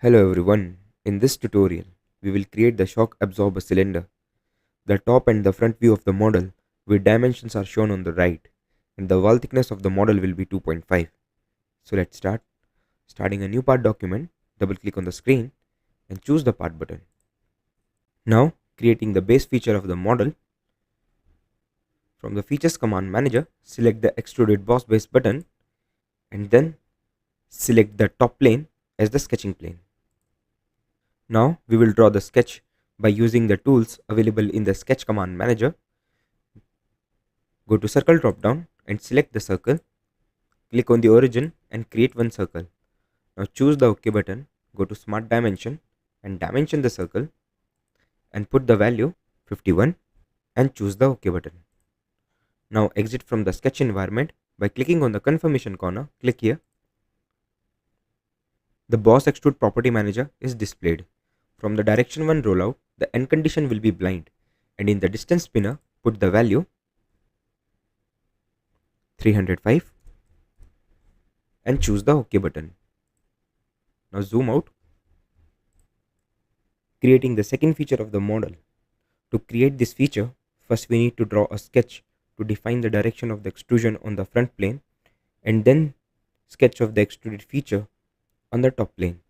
Hello everyone, in this tutorial we will create the shock absorber cylinder. The top and the front view of the model with dimensions are shown on the right and the wall thickness of the model will be 2.5. So let's start. Starting a new part document, double click on the screen and choose the part button. Now creating the base feature of the model. From the features command manager, select the extruded boss base button and then select the top plane as the sketching plane. Now we will draw the sketch by using the tools available in the sketch command manager. Go to circle drop down and select the circle. Click on the origin and create one circle. Now choose the OK button, go to smart dimension and dimension the circle and put the value 51 and choose the OK button. Now exit from the sketch environment by clicking on the confirmation corner, click here. The boss extrude property manager is displayed. From the direction 1 rollout, the end condition will be blind and in the distance spinner, put the value 305 and choose the OK button. Now zoom out. Creating the second feature of the model. To create this feature, first we need to draw a sketch to define the direction of the extrusion on the front plane and then sketch of the extruded feature on the top plane.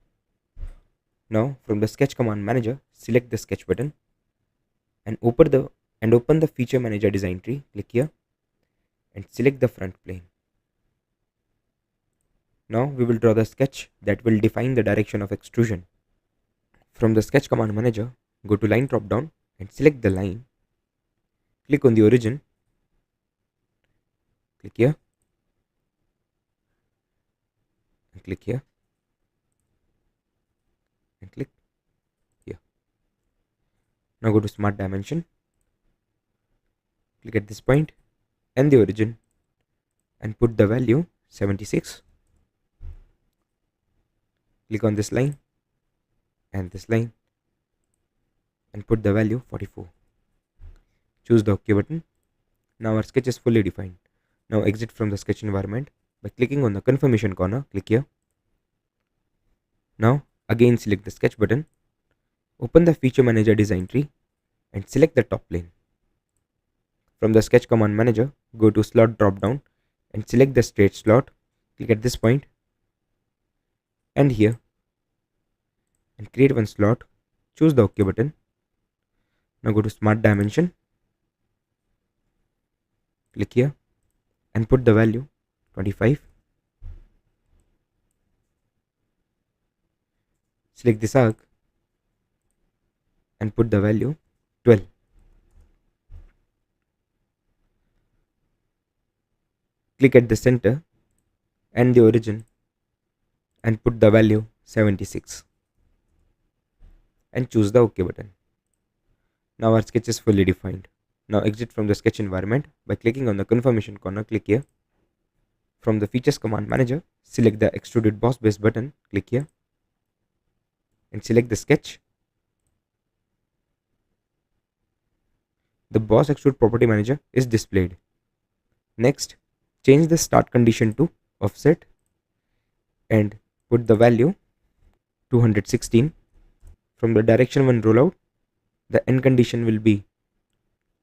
Now from the sketch command manager, select the sketch button and open the feature manager design tree. Click here and select the front plane. Now we will draw the sketch that will define the direction of extrusion. From the sketch command manager, go to line drop down and select the line. Click on the origin. Click here and click here and click here. Now go to smart dimension. Click at this point and the origin and put the value 76. Click on this line and this line and put the value 44. Choose the OK button. Now our sketch is fully defined. Now exit from the sketch environment by clicking on the confirmation corner. Click here. Now again select the sketch button. Open the feature manager design tree and select the top plane. From the sketch command manager, go to slot drop down and select the straight slot. Click at this point and here and create one slot. Choose the OK button. Now go to smart dimension. Click here and put the value 25. Select this arc and put the value 12. Click at the center and the origin and put the value 76 and choose the OK button. Now our sketch is fully defined. Now exit from the sketch environment by clicking on the confirmation corner. Click here. From the features command manager, select the extruded boss base button. Click here and select the sketch. The boss extrude property manager is displayed. Next, change the start condition to offset and put the value 216. From the direction 1 rollout, the end condition will be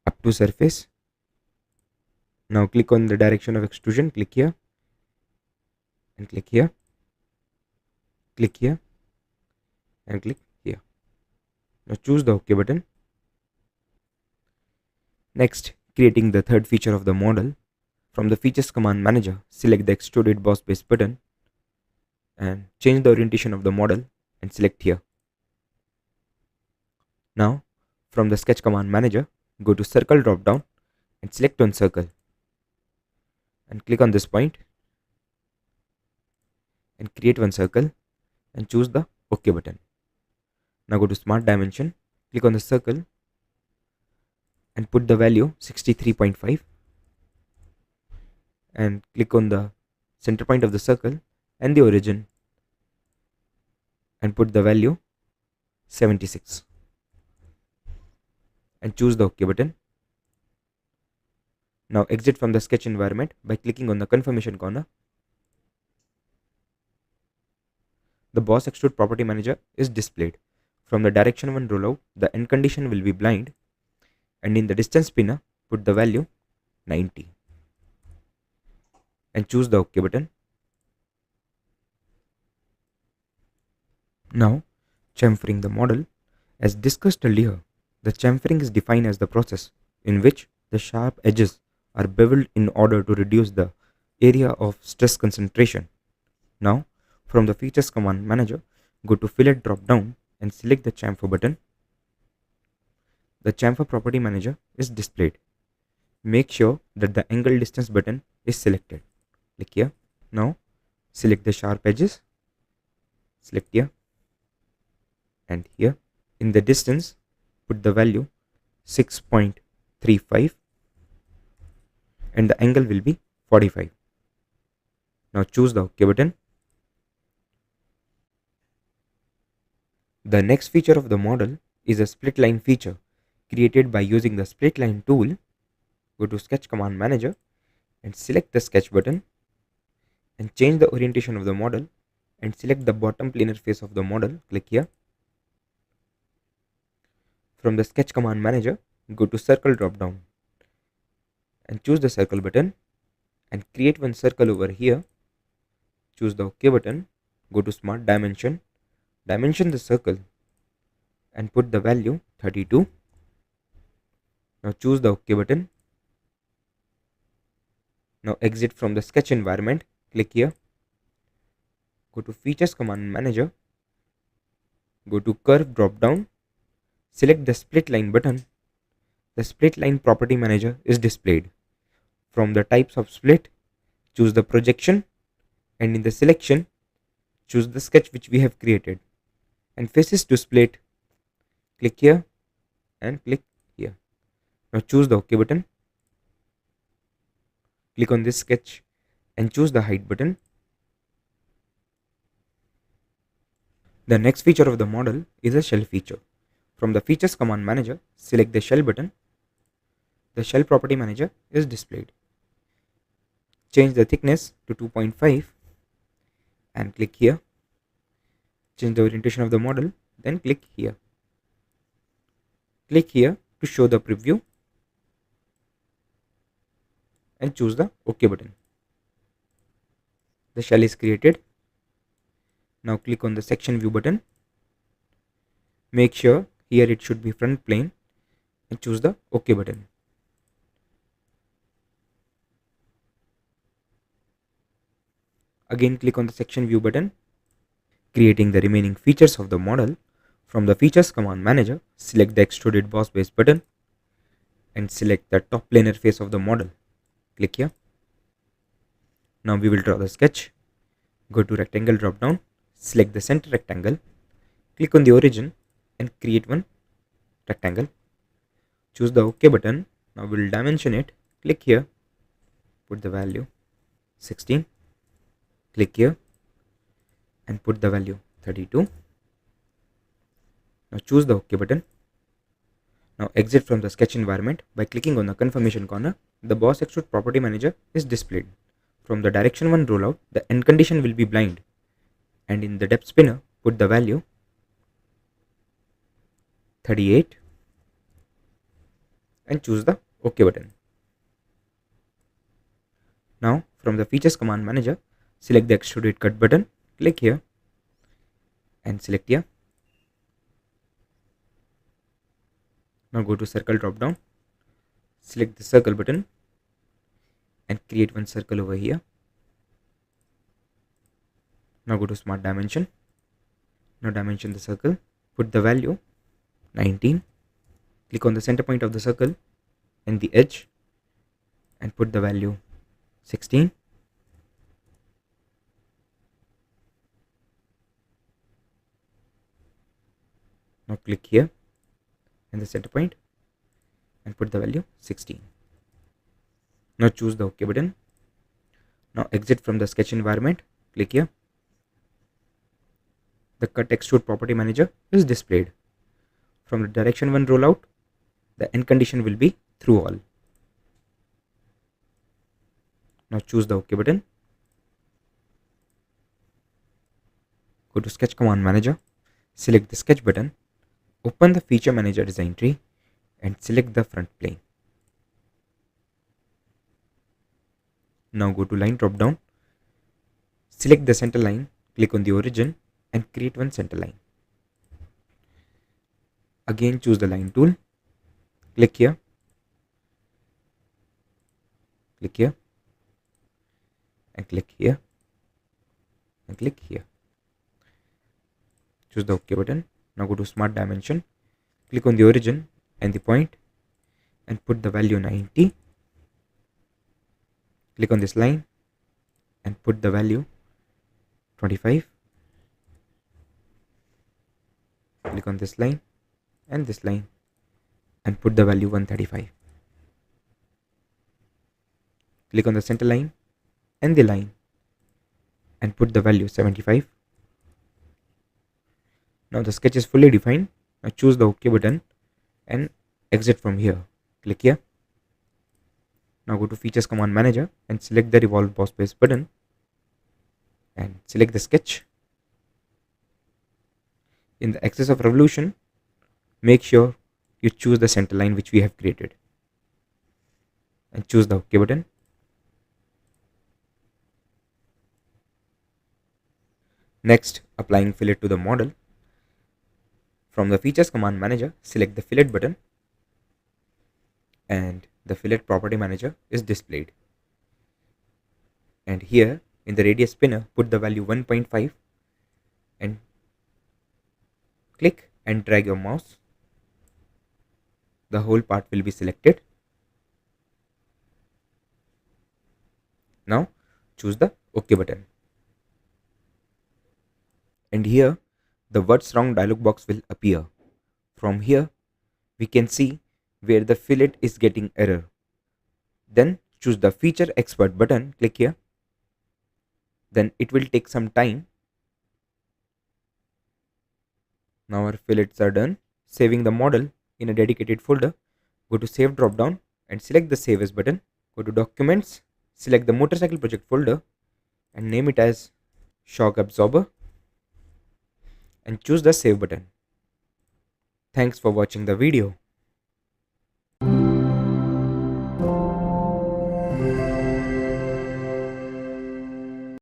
up to surface. Now click on the direction of extrusion. Click here and click here. Click here and click here. Now choose the OK button. Next, creating the third feature of the model. From the features command manager, select the extruded boss base button and change the orientation of the model and select here. Now from the sketch command manager, go to circle drop down and select on circle and click on this point and create one circle and choose the OK button. Now go to smart dimension, click on the circle and put the value 63.5 and click on the center point of the circle and the origin and put the value 76 and choose the OK button. Now exit from the sketch environment by clicking on the confirmation corner. the boss extrude property manager is displayed. From the direction 1 rollout, the end condition will be blind, and in the distance spinner, put the value 90 and choose the OK button. Now, chamfering the model. As discussed earlier, the chamfering is defined as the process in which the sharp edges are beveled in order to reduce the area of stress concentration. Now, from the Features command manager, go to Fillet drop down and select the chamfer button. The chamfer property manager is displayed. Make sure that the angle distance button is selected. Click here. Now, select the sharp edges. Select here and here. In the distance, put the value 6.35 and the angle will be 45. Now choose the OK button. The next feature of the model is a split line feature created by using the split line tool. Go to Sketch command manager and select the sketch button and change the orientation of the model and select the bottom planar face of the model. Click here. From the Sketch command manager, go to Circle drop down and choose the circle button and create one circle over here. Choose the OK button. Go to Smart Dimension. Dimension the circle and put the value 32. Now choose the OK button. Now exit from the sketch environment. Click here. Go to Features command manager. Go to Curve drop down. Select the split line button. The split line property manager is displayed. From the types of split, choose the projection, and in the selection, choose the sketch which we have created. And faces to split, click here and click here. Now choose the OK button. Click on this sketch and choose the height button. The next feature of the model is a shell feature. From the Features command manager, select the shell button. The shell property manager is displayed. Change the thickness to 2.5 and click here. Change the orientation of the model, then click here. Click here to show the preview and choose the OK button. The shell is created. Now click on the section view button. Make sure here it should be front plane and choose the OK button. Again click on the section view button. Creating the remaining features of the model, from the Features command manager, select the extruded boss base button and select the top planar face of the model. Click here. Now we will draw the sketch. Go to Rectangle drop down, select the center rectangle, click on the origin and create one rectangle. Choose the OK button. Now we will dimension it. Click here, put the value 16. Click here and put the value 32. Now choose the OK button. Now exit from the sketch environment by clicking on the confirmation corner. The boss extrude property manager is displayed. From the direction 1 rollout, the end condition will be blind, and in the depth spinner, put the value 38 and choose the OK button. Now from the Features command manager, select the extruded cut button, click here and select here. Now go to Circle drop down, select the circle button and create one circle over here. Now go to Smart Dimension. Now dimension the circle, put the value 19. Click on the center point of the circle and the edge and put the value 16. Now click here and the center point and put the value 16. Now choose the OK button. Now exit from the sketch environment, click here. The cut extrude property manager is displayed. From the direction 1 rollout, the end condition will be through all. Now choose the OK button. go to Sketch Command Manager, select the Sketch button, open the Feature Manager design tree and select the front plane. Now go to Line drop down, select the center line, click on the origin and create one center line. Again choose the line tool, click here, and click here, and click here. Choose the OK button. Now go to Smart Dimension, click on the origin and the point and put the value 90. Click on this line and put the value 25. Click on this line and put the value 135. Click on the center line and the line and put the value 75. Now the sketch is fully defined. Now choose the OK button and exit from here. Click here. Now go to Features Command Manager and select the Revolve Boss Base button and select the sketch. In the axis of revolution, make sure you choose the center line which we have created and choose the OK button. Next, applying fillet to the model. From the Features Command Manager, select the Fillet button and the Fillet Property Manager is displayed. And here in the radius spinner, put the value 1.5 and click and drag your mouse. The whole part will be selected. Now choose the OK button. And here the What's Wrong dialog box will appear. From here we can see where the fillet is getting error. Then choose the Feature Expert button, click here. Then it will take some time. Now our fillets are done. Saving the model in a dedicated folder, go to Save drop down and select the Save As button. Go to Documents, select the motorcycle project folder and name it as Shock Absorber and choose the Save button. Thanks for watching the video.